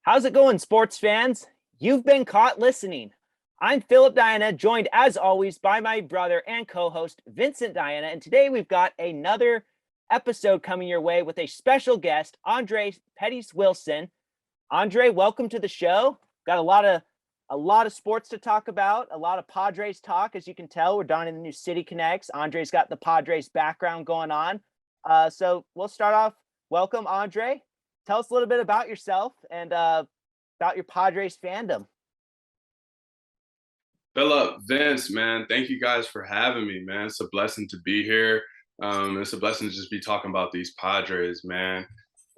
How's it going, sports fans? You've been caught listening. I'm Philip Diana, joined as always by my brother and co-host Vincent Diana, and today we've got another episode coming your way with a special guest, Andre Petties Wilson. Andre, welcome to the show. Got a lot of sports to talk about, a lot of Padres talk. As you can tell, we're down in the new City Connects. Andre's got the Padres background going on. So we'll start off. Welcome, Andre. Tell us a little bit about yourself and about your Padres fandom. Philip, Vince, man, thank you guys for having me, man. It's a blessing to be here. It's a blessing to just be talking about these Padres, man.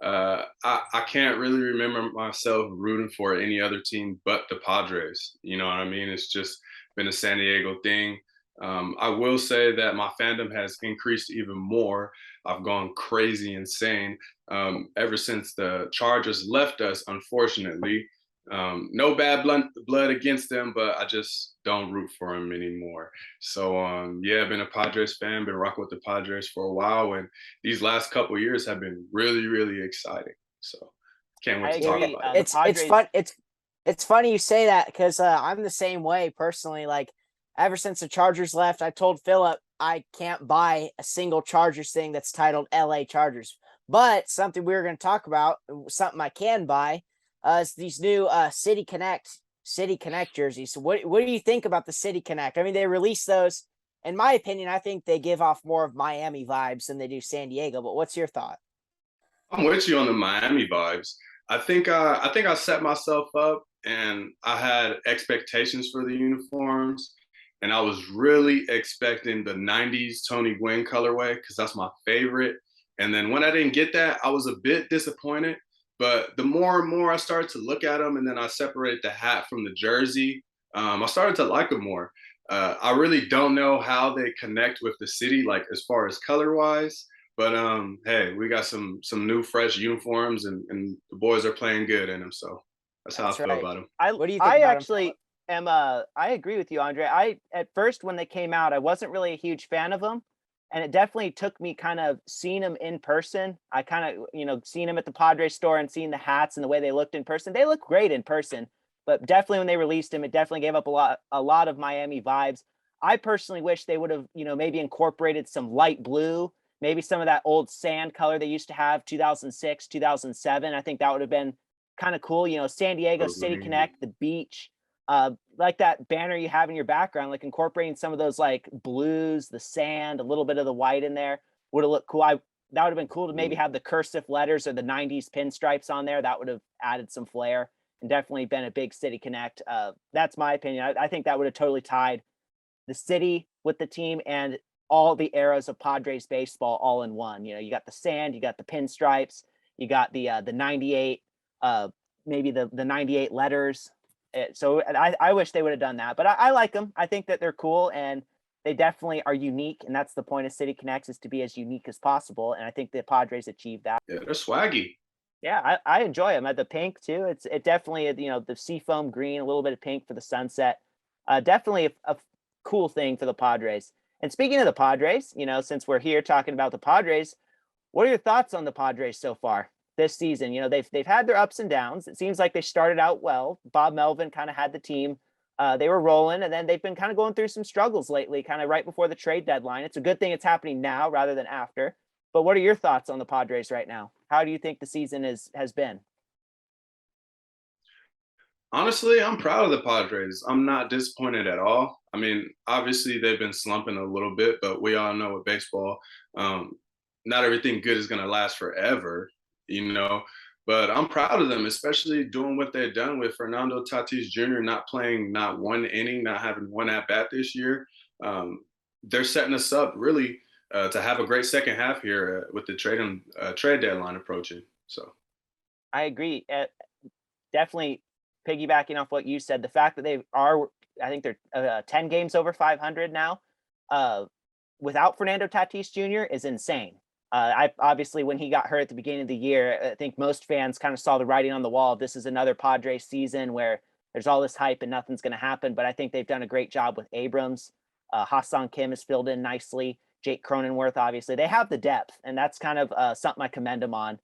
I can't really remember myself rooting for any other team but the Padres. You know what I mean? It's just been a San Diego thing. I will say that my fandom has increased even more. I've gone crazy insane ever since the Chargers left us, unfortunately. No bad blood against them, but I just don't root for them anymore. So, yeah, I've been a Padres fan, been rocking with the Padres for a while, and these last couple of years have been really, really exciting. So, can't wait I to talk agree. about it. The It's Padres. fun. It's funny you say that because I'm the same way personally. Like ever since the Chargers left, I told Philip I can't buy a single Chargers thing that's titled LA Chargers. But something we were going to talk about, something I can buy, is these new City Connect jerseys. So what do you think about the City Connect? I mean, they released those. In my opinion, I think they give off more of Miami vibes than they do San Diego. But what's your thought? I'm with you on the Miami vibes. I think I set myself up and I had expectations for the uniforms, and I was really expecting the '90s Tony Gwynn colorway because that's my favorite. And then when I didn't get that, I was a bit disappointed. But the more and more I started to look at them, and then I separated the hat from the jersey, I started to like them more. I really don't know how they connect with the city, like as far as color wise. But hey, we got some new fresh uniforms, and the boys are playing good in them. So that's how I That's feel right. about them. I What do you think I about 'em, actually am. I agree with you, Andre. I at first when they came out, I wasn't really a huge fan of them, and it definitely took me kind of seeing them in person. I kind of seeing them at the Padres store and seeing the hats and the way they looked in person. They look great in person, but definitely when they released them, it definitely gave up a lot of Miami vibes. I personally wish they would have maybe incorporated some light blue, maybe some of that old sand color they used to have 2006, 2007. I think that would have been kind of cool. San Diego City Connect, the beach, like that banner you have in your background, like incorporating some of those like blues, the sand, a little bit of the white in there would have looked cool. That would have been cool to maybe have the cursive letters or the '90s pinstripes on there. That would have added some flair and definitely been a big City Connect. That's my opinion. I think that would have totally tied the city with the team and all the eras of Padres baseball all in one. You got the sand, you got the pinstripes, you got the '98, maybe the '98 letters. So I wish they would have done that, but I like them. I think that they're cool and they definitely are unique, and that's the point of City Connects, is to be as unique as possible. And I think the Padres achieved that. Yeah, they're swaggy. Yeah, I enjoy them. The pink too. It definitely the seafoam green, a little bit of pink for the sunset. Definitely a cool thing for the Padres. And speaking of the Padres, since we're here talking about the Padres, what are your thoughts on the Padres so far this season? They've had their ups and downs. It seems like they started out well. Bob Melvin kind of had the team. They were rolling, and then they've been kind of going through some struggles lately, kind of right before the trade deadline. It's a good thing it's happening now rather than after. But what are your thoughts on the Padres right now? How do you think the season has been? Honestly, I'm proud of the Padres. I'm not disappointed at all. I mean, obviously they've been slumping a little bit, but we all know with baseball, um, not everything good is going to last forever, you know. But I'm proud of them, especially doing what they've done with Fernando Tatis Jr. not playing not one inning, not having one at bat this year. Um, they're setting us up really to have a great second half here with the trade deadline approaching. So. I agree. Definitely piggybacking off what you said, the fact that I think they're 10 games over 500 now, uh, without Fernando Tatis Jr. is insane. I obviously, when he got hurt at the beginning of the year, I think most fans kind of saw the writing on the wall. This is another Padres season where there's all this hype and nothing's going to happen. But I think they've done a great job with Abrams. Hassan Kim has filled in nicely. Jake Cronenworth, obviously, they have the depth, and that's kind of something I commend them on.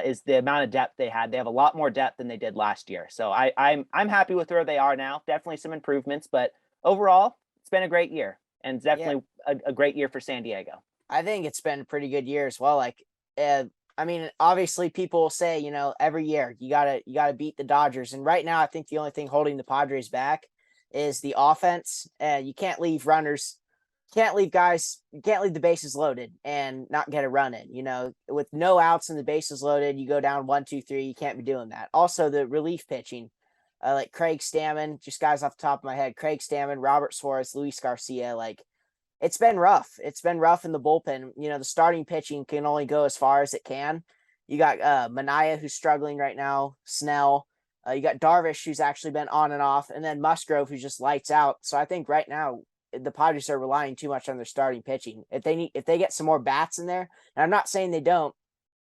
is the amount of depth they had. They have a lot more depth than they did last year. So I'm happy with where they are now. Definitely some improvements, but overall, it's been a great year, and definitely a great year for San Diego. I think it's been a pretty good year as well. Like, I mean, obviously people will say, every year you gotta beat the Dodgers. And right now, I think the only thing holding the Padres back is the offense. You can't leave runners, you can't leave the bases loaded and not get a run in. With no outs and the bases loaded, you go down 1-2-3. You can't be doing that. Also, the relief pitching, like Craig Stammen, just guys off the top of my head, Craig Stammen, Robert Suarez, Luis Garcia, like, it's been rough. It's been rough in the bullpen. The starting pitching can only go as far as it can. You got Mania, who's struggling right now, Snell. You got Darvish, who's actually been on and off, and then Musgrove, who just lights out. So I think right now the Padres are relying too much on their starting pitching. If they get some more bats in there, and I'm not saying they don't,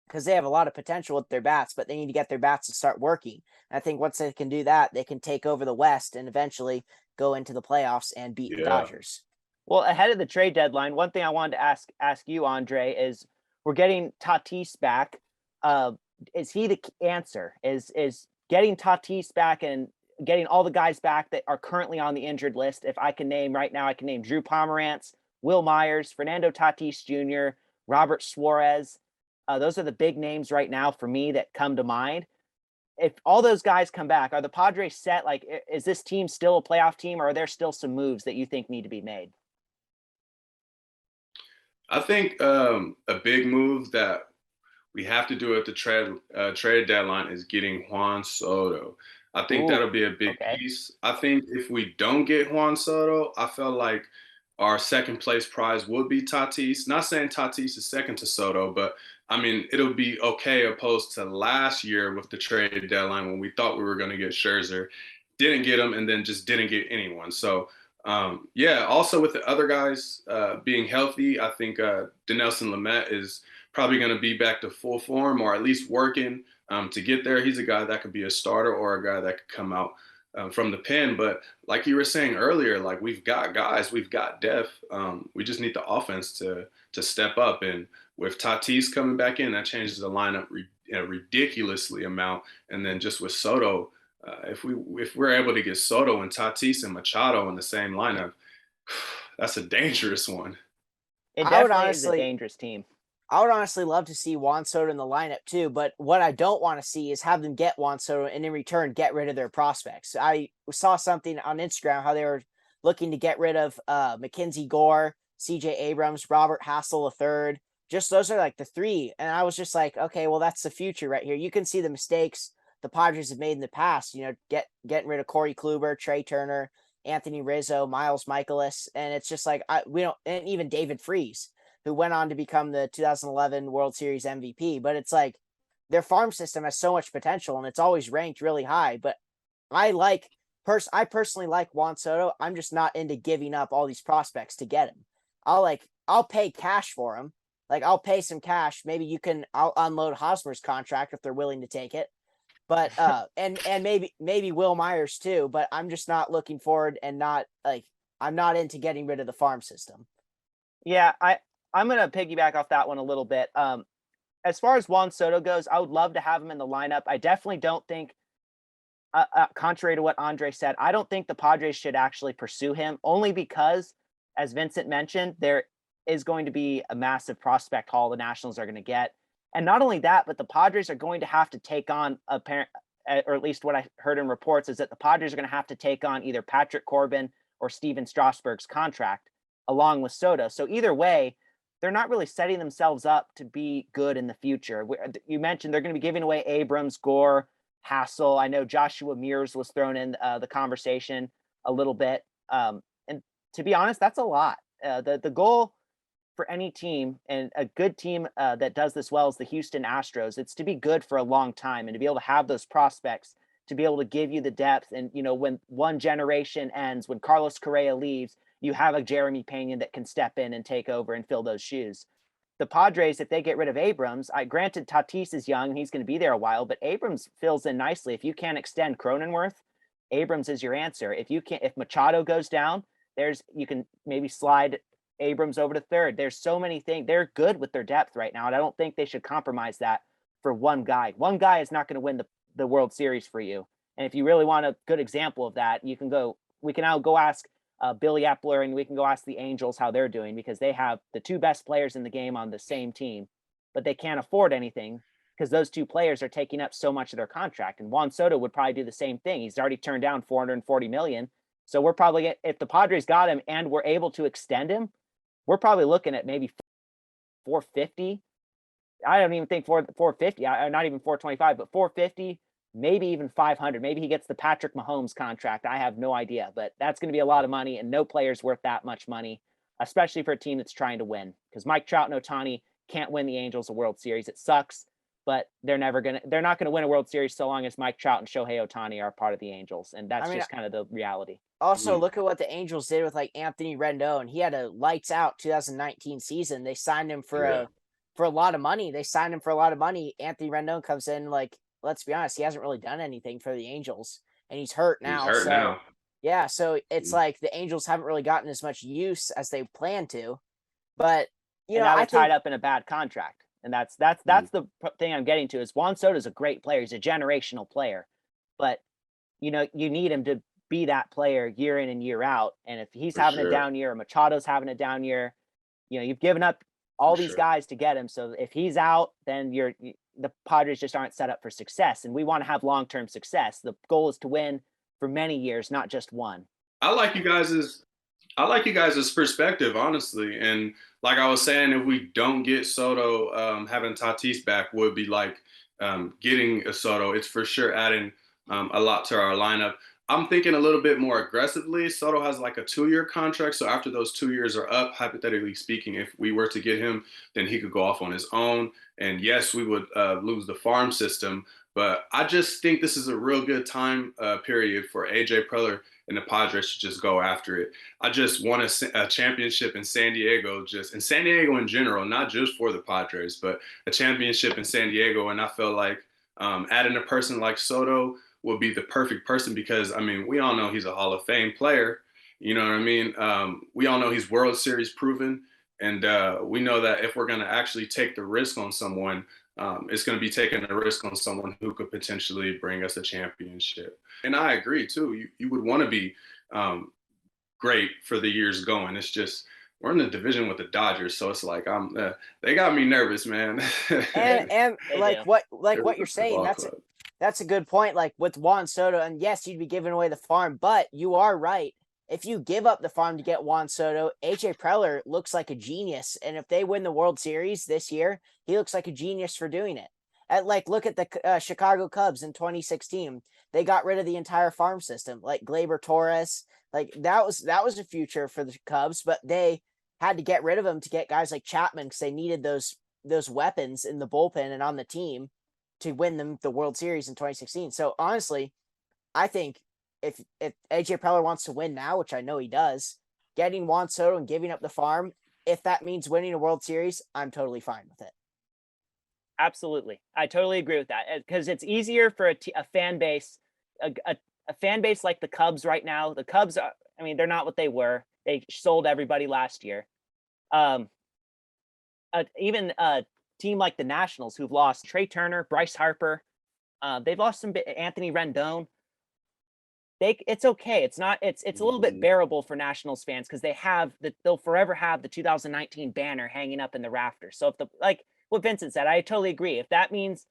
because they have a lot of potential with their bats, but they need to get their bats to start working. And I think once they can do that, they can take over the West and eventually go into the playoffs and beat the Dodgers. Well, ahead of the trade deadline, one thing I wanted to ask you, Andre, is we're getting Tatis back. Is he the answer? Is getting Tatis back and getting all the guys back that are currently on the injured list? If I can name right now, I can name Drew Pomerantz, Will Myers, Fernando Tatis Jr., Robert Suarez. Those are the big names right now for me that come to mind. If all those guys come back, are the Padres set? Like, is this team still a playoff team, or are there still some moves that you think need to be made? I think a big move that we have to do at the trade deadline is getting Juan Soto. I think that'll be a big piece. I think if we don't get Juan Soto, I feel like our second place prize would be Tatis. Not saying Tatis is second to Soto, but I mean, it'll be okay opposed to last year with the trade deadline when we thought we were going to get Scherzer, didn't get him, and then just didn't get anyone. So also with the other guys being healthy, I think Dinelson Lamet is probably going to be back to full form, or at least working to get there. He's a guy that could be a starter or a guy that could come out from the pen. But like you were saying earlier, like, we've got guys, we've got depth. We just need the offense to step up. And with Tatis coming back in, that changes the lineup ridiculously amount. And then just with Soto, if we're able to get Soto and Tatis and Machado in the same lineup, that's a dangerous one. It definitely is a dangerous team. I would honestly love to see Juan Soto in the lineup too, but what I don't want to see is have them get Juan Soto and in return get rid of their prospects. I saw something on Instagram how they were looking to get rid of Mackenzie Gore, CJ Abrams, Robert Hassel III. Just those are like the three. And I was just like, okay, well, that's the future right here. You can see the mistakes the Padres have made in the past, getting rid of Corey Kluber, Trey Turner, Anthony Rizzo, Miles Michaelis. And it's just like, and even David Freese, who went on to become the 2011 World Series MVP. But it's like their farm system has so much potential and it's always ranked really high. But I personally like Juan Soto. I'm just not into giving up all these prospects to get him. I'll pay cash for him. Like, I'll pay some cash. Maybe I'll unload Hosmer's contract if they're willing to take it. But and maybe Will Myers too. But I'm just not looking forward, and I'm not into getting rid of the farm system. Yeah, I'm going to piggyback off that one a little bit. As far as Juan Soto goes, I would love to have him in the lineup. I definitely don't think, contrary to what Andre said, I don't think the Padres should actually pursue him, only because, as Vincent mentioned, there is going to be a massive prospect haul the Nationals are going to get. And not only that, but the Padres are going to have to take on, or at least what I heard in reports, is that the Padres are going to have to take on either Patrick Corbin or Steven Strasburg's contract along with Soto. So either way, they're not really setting themselves up to be good in the future. You mentioned they're going to be giving away Abrams, Gore, Hassel. I know Joshua Mears was thrown in the conversation a little bit. And to be honest, that's a lot. The goal for any team, and a good team that does this well, is the Houston Astros. It's to be good for a long time and to be able to have those prospects, to be able to give you the depth. And, when one generation ends, when Carlos Correa leaves, you have a Jeremy Pena that can step in and take over and fill those shoes. The Padres, if they get rid of Abrams, granted Tatis is young, he's going to be there a while, but Abrams fills in nicely. If you can't extend Cronenworth, Abrams is your answer. If Machado goes down, you can maybe slide Abrams over to third. There's so many things. They're good with their depth right now, and I don't think they should compromise that for one guy. One guy is not going to win the World Series for you. And if you really want a good example of that, we can now go ask Billy Epler, and we can go ask the Angels how they're doing, because they have the two best players in the game on the same team, but they can't afford anything because those two players are taking up so much of their contract. And Juan Soto would probably do the same thing. He's already turned down $440 million. So we're probably, if the Padres got him and we're able to extend him, we're probably looking at maybe 450. I don't even think 450, not even 425, but 450, maybe even 500. Maybe he gets the Patrick Mahomes contract. I have no idea, but that's going to be a lot of money, and no player's worth that much money, especially for a team that's trying to win, because Mike Trout and Ohtani can't win the Angels a World Series. It sucks, but they're not going to win a World Series so long as Mike Trout and Shohei Ohtani are part of the Angels. And that's just kind of the reality. Also, look at what the Angels did with like Anthony Rendon. He had a lights out 2019 season. They signed him for a lot of money. Anthony Rendon comes in, like, let's be honest, he hasn't really done anything for the Angels, and he's hurt now. Yeah, so it's like the Angels haven't really gotten as much use as they planned to. But now they're tied up in a bad contract. And that's the thing I'm getting to, is Juan Soto is a great player. He's a generational player, but you need him to be that player year in and year out. And if he's having a down year, or Machado's having a down year, you've given up all these guys to get him. So if he's out, then the Padres just aren't set up for success. And we want to have long-term success. The goal is to win for many years, not just one. I like you guys' perspective, honestly. And like I was saying, if we don't get Soto, having Tatis back would be like getting a Soto. It's for sure adding a lot to our lineup. I'm thinking a little bit more aggressively. Soto has like a 2-year contract. So after those 2 years are up, hypothetically speaking, if we were to get him, then he could go off on his own. And yes, we would lose the farm system. But I just think this is a real good time period for AJ Preller and the Padres to just go after it. I just want a championship in San Diego, in general, not just for the Padres, but a championship in San Diego. And I feel like adding a person like Soto will be the perfect person, because, I mean, we all know he's a Hall of Fame player. You know what I mean? We all know he's World Series proven. And we know that if we're going to actually take the risk on someone, it's going to be taking a risk on someone who could potentially bring us a championship. And I agree, too. You would want to be great for the years going. It's just, we're in the division with the Dodgers, so it's like they got me nervous, man. and what you're saying, that's a good point. Like with Juan Soto, and yes, you'd be giving away the farm, but you are right. If you give up the farm to get Juan Soto, AJ Preller looks like a genius. And if they win the World Series this year, he looks like a genius for doing it. Look at the Chicago Cubs in 2016. They got rid of the entire farm system, like Gleyber Torres. Like that was a future for the Cubs, but they had to get rid of him to get guys like Chapman, because they needed those weapons in the bullpen and on the team to win them the World Series in 2016. So honestly, I think if AJ Preller wants to win now, which I know he does, getting Juan Soto and giving up the farm, if that means winning a World Series, I'm totally fine with it. Absolutely. I totally agree with that, because it's easier for a fan base, a fan base like the Cubs right now. The Cubs are, I mean, they're not what they were. They sold everybody last year. Even a team like the Nationals, who've lost Trey Turner, Bryce Harper, they've lost Anthony Rendon. It's okay. It's a little bit bearable for Nationals fans, because they'll forever have the 2019 banner hanging up in the rafters. So like what Vincent said, I totally agree. If that means,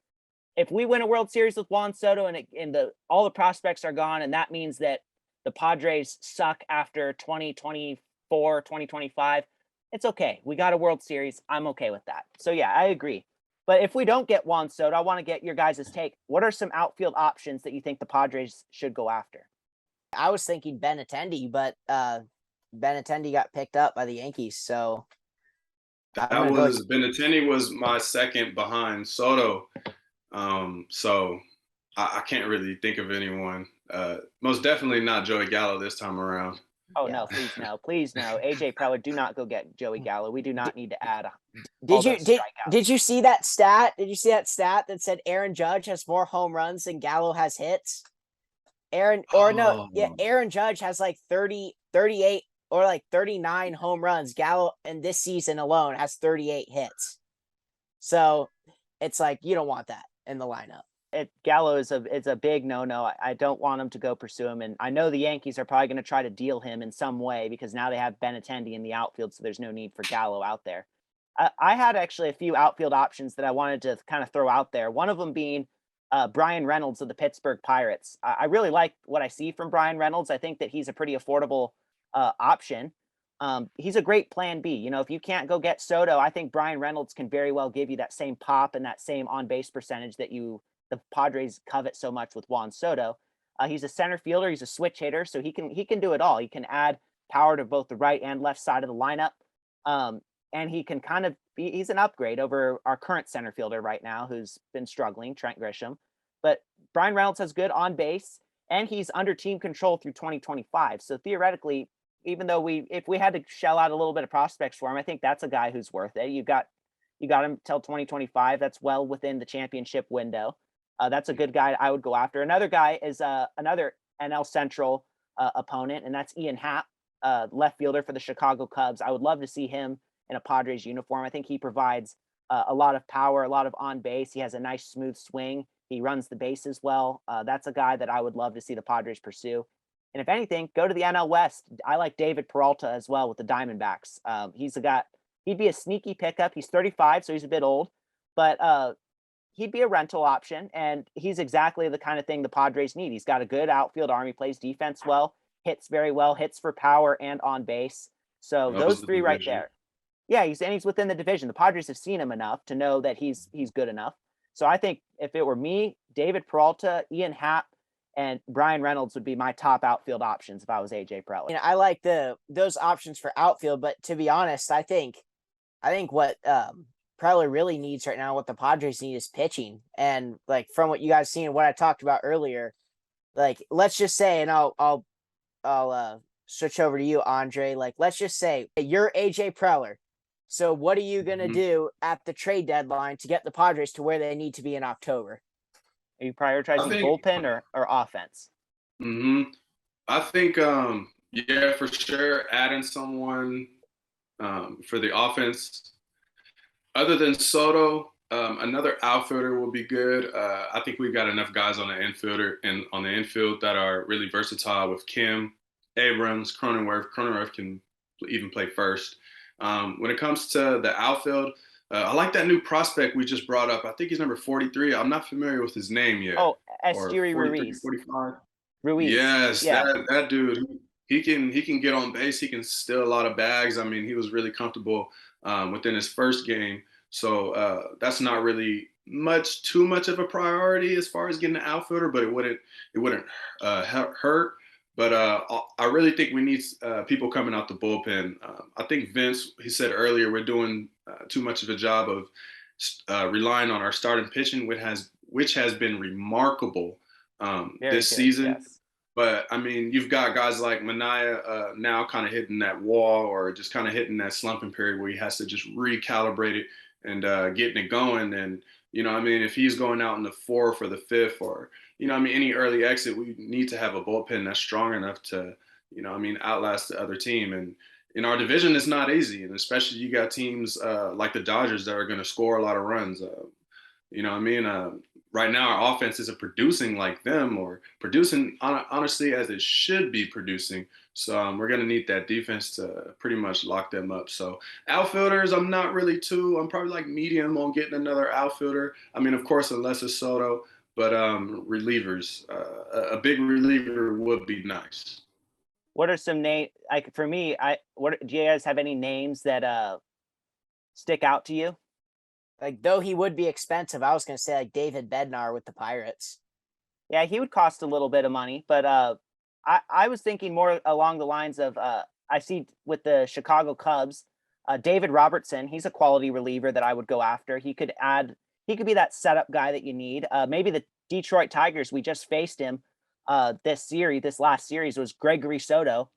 if we win a World Series with Juan Soto and all the prospects are gone, and that means that the Padres suck after 2024, 2025, it's okay. We got a World Series. I'm okay with that. So yeah, I agree. But if we don't get Juan Soto, I want to get your guys' take. What are some outfield options that you think the Padres should go after? I was thinking Benintendi, but Benintendi got picked up by the Yankees. So Benintendi was my second behind Soto. So I can't really think of anyone. Most definitely not Joey Gallo this time around. Oh yeah. No, please no. AJ Preller, do not go get Joey Gallo. We do not need to add. Did you see that stat? Did you see that stat that said Aaron Judge has more home runs than Gallo has hits? Aaron Judge has like 30, 38 or like 39 home runs. Gallo in this season alone has 38 hits. So it's like you don't want that in the lineup. Gallo is a big no-no. I don't want him to go pursue him, and I know the Yankees are probably going to try to deal him in some way because now they have Benintendi in the outfield, so there's no need for Gallo out there. I had actually a few outfield options that I wanted to kind of throw out there. One of them being Brian Reynolds of the Pittsburgh Pirates. I really like what I see from Brian Reynolds. I think that he's a pretty affordable option. He's a great plan B. You know, if you can't go get Soto, I think Brian Reynolds can very well give you that same pop and that same on base percentage that the Padres covet so much with Juan Soto. He's a center fielder. He's a switch hitter, so he can do it all. He can add power to both the right and left side of the lineup. And he can kind of he's an upgrade over our current center fielder right now, who's been struggling, Trent Grisham. But Brian Reynolds has good on base, and he's under team control through 2025. So theoretically, even though if we had to shell out a little bit of prospects for him, I think that's a guy who's worth it. You got him till 2025. That's well within the championship window. That's a good guy I would go after. Another guy is another NL Central opponent, and that's Ian Happ, left fielder for the Chicago Cubs. I would love to see him in a Padres uniform. I think he provides a lot of power, a lot of on base. He has a nice smooth swing. He runs the bases well. That's a guy that I would love to see the Padres pursue. And if anything, go to the NL West. I like David Peralta as well with the Diamondbacks. He's a guy. He'd be a sneaky pickup. He's 35, so he's a bit old, but he'd be a rental option, and he's exactly the kind of thing the Padres need. He's got a good outfield arm. He plays defense well, hits very well, hits for power and on base. So those three right there. Yeah, he's within the division. The Padres have seen him enough to know that he's good enough. So I think if it were me, David Peralta, Ian Happ, and Brian Reynolds would be my top outfield options if I was AJ Preller. You know, I like those options for outfield, but to be honest, I think what Preller really needs right now, what the Padres need is pitching. And like from what you guys seen and what I talked about earlier, like let's just say, and I'll switch over to you, Andre. Like let's just say you're AJ Preller. So what are you gonna do at the trade deadline to get the Padres to where they need to be in October? Are you prioritizing bullpen or offense? I think yeah, for sure, adding someone for the offense. Other than Soto, another outfielder will be good. I think we've got enough guys on the infield that are really versatile with Kim, Abrams, Cronenworth. Cronenworth can even play first. When it comes to the outfield, I like that new prospect we just brought up. I think he's number 43. I'm not familiar with his name yet. Oh, Esteury Ruiz. 45. Ruiz. Yes, yeah. that dude. He can get on base. He can steal a lot of bags. I mean, he was really comfortable within his first game. So that's not really too much of a priority as far as getting an outfielder, but it wouldn't hurt. But I really think we need people coming out the bullpen. I think Vince, he said earlier, we're doing too much of a job of relying on our starting pitching, which has been remarkable this season. Yes. But, I mean, you've got guys like Manaea now kind of hitting that wall or just kind of hitting that slumping period where he has to just recalibrate it and getting it going. And, you know, I mean, if he's going out in the 4th or the 5th or, you know, I mean, any early exit, we need to have a bullpen that's strong enough to, you know, I mean, outlast the other team. And in our division, it's not easy. And especially you got teams like the Dodgers that are going to score a lot of runs. You know what I mean? Right now, our offense isn't producing like them or producing honestly as it should be producing. So we're going to need that defense to pretty much lock them up. So outfielders, I'm probably like medium on getting another outfielder. I mean, of course, unless it's Soto, but relievers, a big reliever would be nice. What are some names? Like for me, do you guys have any names that stick out to you? Like, though he would be expensive, I was going to say like David Bednar with the Pirates. Yeah, he would cost a little bit of money, but I was thinking more along the lines of I see with the Chicago Cubs, David Robertson. He's a quality reliever that I would go after. He could be that setup guy that you need. Maybe the Detroit Tigers, we just faced him this last series was Gregory Soto.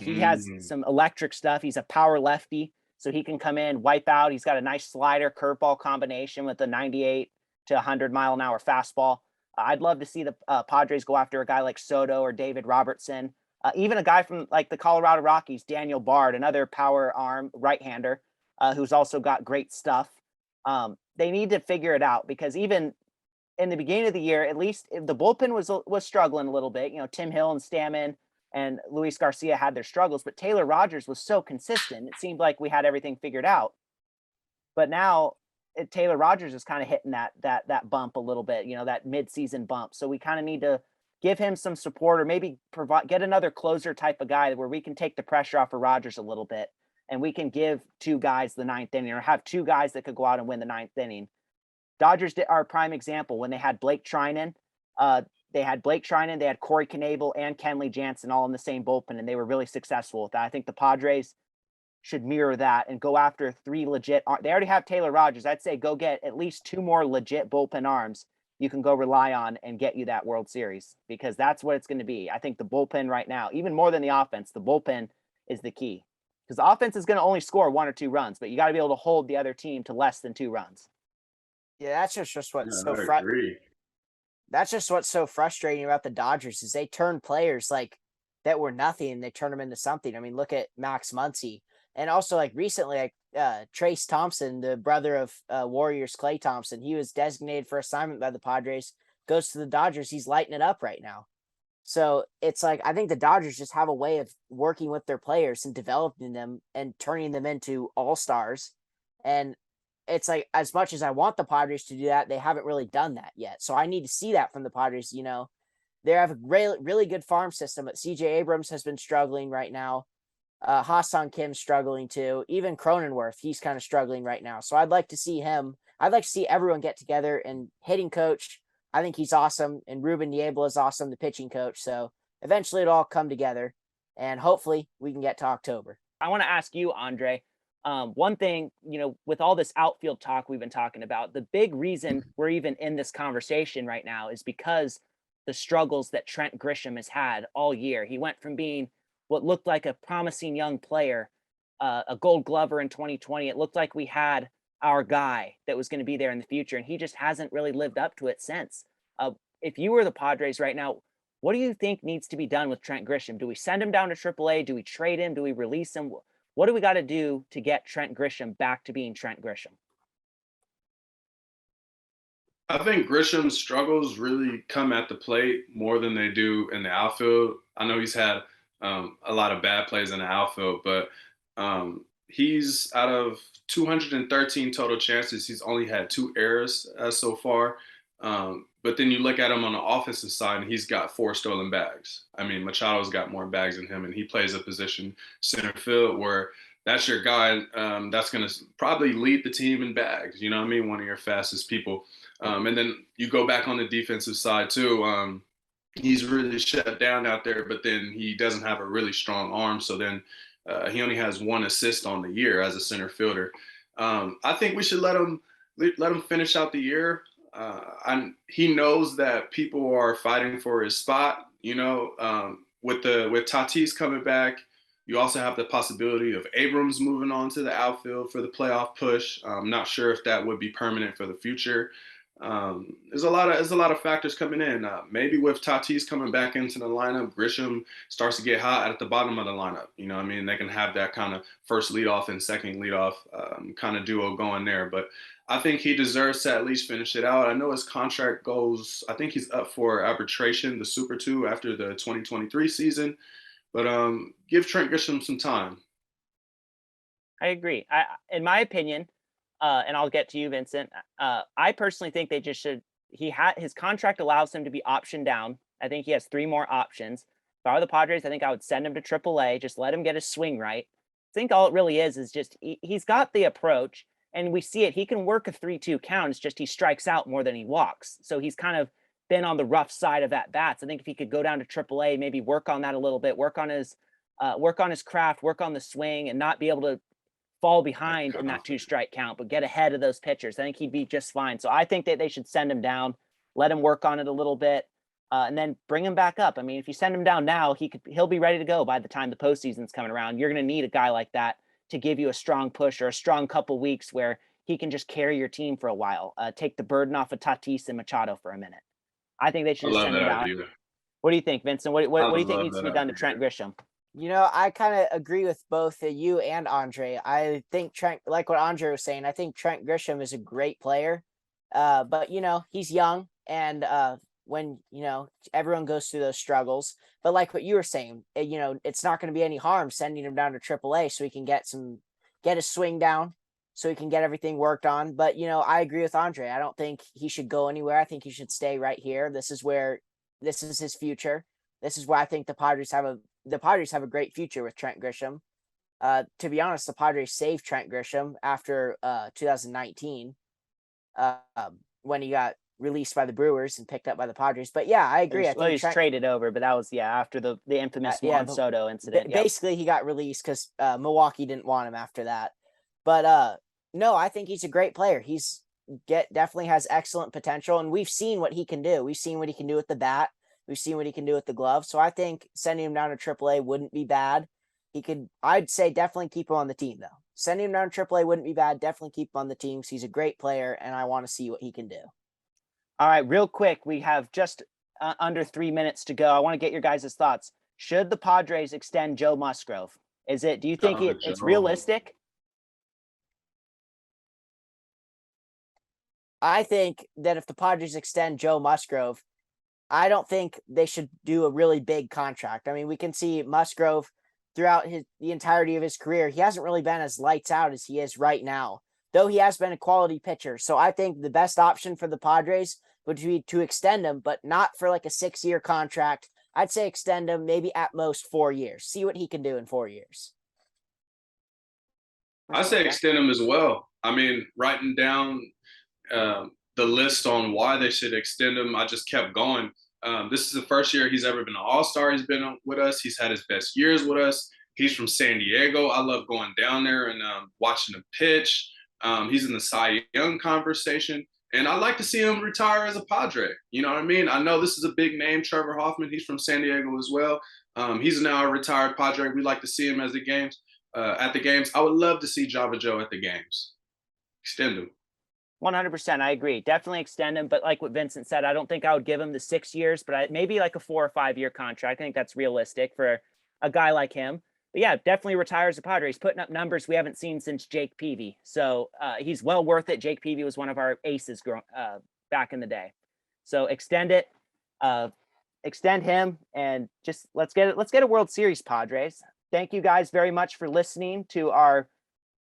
He has some electric stuff. He's a power lefty. So he can come in, wipe out. He's got a nice slider curveball combination with a 98 to 100 mile an hour fastball. I'd love to see the Padres go after a guy like Soto or David Robertson. Even a guy from like the Colorado Rockies, Daniel Bard, another power arm right-hander who's also got great stuff. They need to figure it out because even in the beginning of the year, at least if the bullpen was struggling a little bit. You know, Tim Hill and Stammen and Luis Garcia had their struggles, but Taylor Rogers was so consistent. It seemed like we had everything figured out. But now Taylor Rogers is kind of hitting that bump a little bit, you know, that midseason bump. So we kind of need to give him some support or maybe get another closer type of guy where we can take the pressure off of Rogers a little bit and we can give two guys the ninth inning or have two guys that could go out and win the ninth inning. Dodgers are a prime example when they had Blake Trinan. They had Corey Knebel and Kenley Jansen all in the same bullpen, and they were really successful with that. I think the Padres should mirror that and go after three legit. They already have Taylor Rogers. I'd say go get at least two more legit bullpen arms you can go rely on and get you that World Series because that's what it's going to be. I think the bullpen right now, even more than the offense, the bullpen is the key because the offense is going to only score 1 or 2 runs, but you got to be able to hold the other team to less than 2 runs. Yeah, that's just what's Yeah, so I agree. that's just what's so frustrating about the Dodgers is they turn players like that were nothing and they turn them into something. I mean, look at Max Muncy. And also like recently, like Trace Thompson, the brother of Warriors Klay Thompson, he was designated for assignment by the Padres, goes to the Dodgers. He's lighting it up right now. So it's like I think the Dodgers just have a way of working with their players and developing them and turning them into all-stars. And it's like as much as I want the Padres to do that, they haven't really done that yet. So I need to see that from the Padres. You know, they have a really, really good farm system, but CJ Abrams has been struggling right now. Hassan Kim's struggling too. Even Cronenworth, he's kind of struggling right now. So I'd like to see him. I'd like to see everyone get together and hitting coach. I think he's awesome. And Ruben Niebla is awesome, the pitching coach. So eventually it'll all come together and hopefully we can get to October. I want to ask you, Andre, one thing, you know, with all this outfield talk we've been talking about, the big reason we're even in this conversation right now is because the struggles that Trent Grisham has had all year. He went from being what looked like a promising young player, a Gold Glover in 2020. It looked like we had our guy that was going to be there in the future, and he just hasn't really lived up to it since. If you were the Padres right now, what do you think needs to be done with Trent Grisham? Do we send him down to AAA? Do we trade him? Do we release him? What do we got to do to get Trent Grisham back to being Trent Grisham? I think Grisham's struggles really come at the plate more than they do in the outfield. I know he's had a lot of bad plays in the outfield, but he's out of 213 total chances, he's only had 2 errors so far. But then you look at him on the offensive side, and he's got 4 stolen bags. I mean, Machado's got more bags than him, and he plays a position center field where that's your guy that's going to probably lead the team in bags. You know what I mean? One of your fastest people. And then you go back on the defensive side too. He's really shut down out there, but then he doesn't have a really strong arm. So then he only has 1 assist on the year as a center fielder. I think we should let him finish out the year. He knows that people are fighting for his spot. You know, with Tatis coming back, you also have the possibility of Abrams moving on to the outfield for the playoff push. I'm not sure if that would be permanent for the future. There's a lot of factors coming in. Maybe with Tatis coming back into the lineup, Grisham starts to get hot at the bottom of the lineup. You know what I mean? They can have that kind of first leadoff and second leadoff kind of duo going there. But I think he deserves to at least finish it out. I know his contract goes, I think he's up for arbitration, the Super 2 after the 2023 season. But give Trent Grisham some time. I agree. In my opinion, and I'll get to you, Vincent. I personally think they just should. His contract allows him to be optioned down. I think he has 3 more options. If I were the Padres, I think I would send him to AAA. Just let him get his swing right. I think all it really is just he's got the approach, and we see it. He can work a 3-2 count. It's just he strikes out more than he walks. So he's kind of been on the rough side of at bats. I think if he could go down to AAA, maybe work on that a little bit, work on his craft, work on the swing, and not be able to fall behind in that 2-strike count, but get ahead of those pitchers. I think he'd be just fine. So I think that they should send him down, let him work on it a little bit, and then bring him back up. I mean, if you send him down now, he'll be ready to go by the time the postseason's coming around. You're going to need a guy like that to give you a strong push or a strong couple weeks where he can just carry your team for a while, take the burden off of Tatis and Machado for a minute. I think they should I just love send him that down. idea. What do you think, Vincent? What do you think I needs to be love done that to Trent idea. Grisham? I kind of agree with both you and Andre. I think Trent, like what Andre was saying, I think Trent Grisham is a great player. But he's young, and when everyone goes through those struggles. But like what you were saying, it's not going to be any harm sending him down to AAA so he can get his swing down, so he can get everything worked on. But I agree with Andre. I don't think he should go anywhere. I think he should stay right here. This is his future. This is where I think the Padres have a great future with Trent Grisham. To be honest, the Padres saved Trent Grisham after 2019 when he got released by the Brewers and picked up by the Padres. But yeah, I agree. I think he's traded over, but that was after the infamous Juan Soto incident. Basically, he got released because Milwaukee didn't want him after that. But no, I think he's a great player. He's definitely has excellent potential, and we've seen what he can do. We've seen what he can do with the bat. We've seen what he can do with the glove. So I think sending him down to AAA wouldn't be bad. I'd say definitely keep him on the team, though. Sending him down to AAA wouldn't be bad. Definitely keep him on the team. He's a great player, and I want to see what he can do. All right, real quick, we have just under 3 minutes to go. I want to get your guys' thoughts. Should the Padres extend Joe Musgrove? Do you think it's realistic? I think that if the Padres extend Joe Musgrove, I don't think they should do a really big contract. I mean, we can see Musgrove throughout the entirety of his career. He hasn't really been as lights out as he is right now, though he has been a quality pitcher. So I think the best option for the Padres would be to extend him, but not for like a 6-year contract. I'd say extend him maybe at most 4 years. See what he can do in 4 years. I say extend him as well. I mean, writing down the list on why they should extend him, I just kept going. This is the first year he's ever been an All-Star. He's been with us. He's had his best years with us. He's from San Diego. I love going down there and watching him pitch. He's in the Cy Young conversation. And I'd like to see him retire as a Padre. You know what I mean? I know this is a big name, Trevor Hoffman. He's from San Diego as well. He's now a retired Padre. We like to see him at the games. I would love to see Java Joe at the games. Extend him. 100%. I agree. Definitely extend him. But like what Vincent said, I don't think I would give him the 6 years, but maybe like a 4 or 5 year contract. I think that's realistic for a guy like him. But yeah, definitely retire as a Padre. He's putting up numbers we haven't seen since Jake Peavy. So he's well worth it. Jake Peavy was one of our aces back in the day. So extend it, extend him, and just let's get a World Series, Padres. Thank you guys very much for listening to our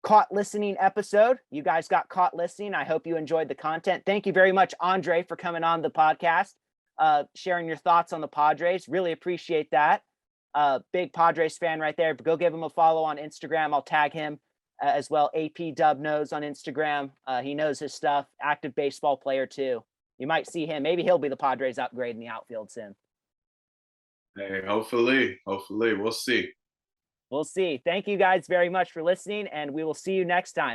Caught Listening episode. You guys got caught listening. I hope you enjoyed the content. Thank you very much, Andre, for coming on the podcast, sharing your thoughts on the Padres. Really appreciate that. Big Padres fan right there. But go give him a follow on Instagram. I'll tag him as well. AP Dub knows on Instagram. He knows his stuff. Active baseball player too. You might see him. Maybe he'll be the Padres upgrade in the outfield soon. Hey, hopefully. We'll see. We'll see. Thank you guys very much for listening, and we will see you next time.